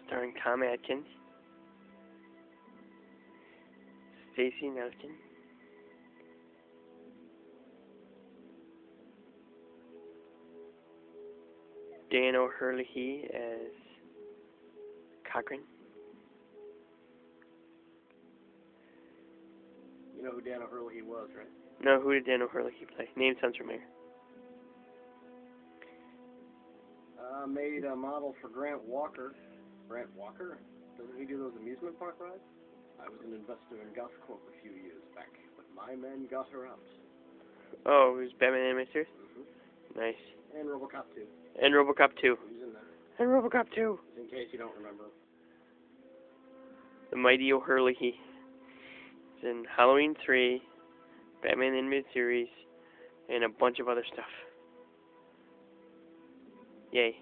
starring Tom Atkins, Stacey Nelson, Dan O'Herlihy as Cochran. You know who Dan O'Herlihy was, right? No, who did Dan O'Herlihy play? Name sounds familiar. Made a model for Grant Walker. Grant Walker? Doesn't he do those amusement park rides? I was an investor in Gothcorp a few years back, but my men got her out. Oh, it was Batman Animated Series? Nice. And RoboCop 2. And RoboCop 2. He's in there. And RoboCop 2. In case you don't remember. The Mighty O'Herlihy. It's in Halloween 3, Batman Animated Series, and a bunch of other stuff. Yay.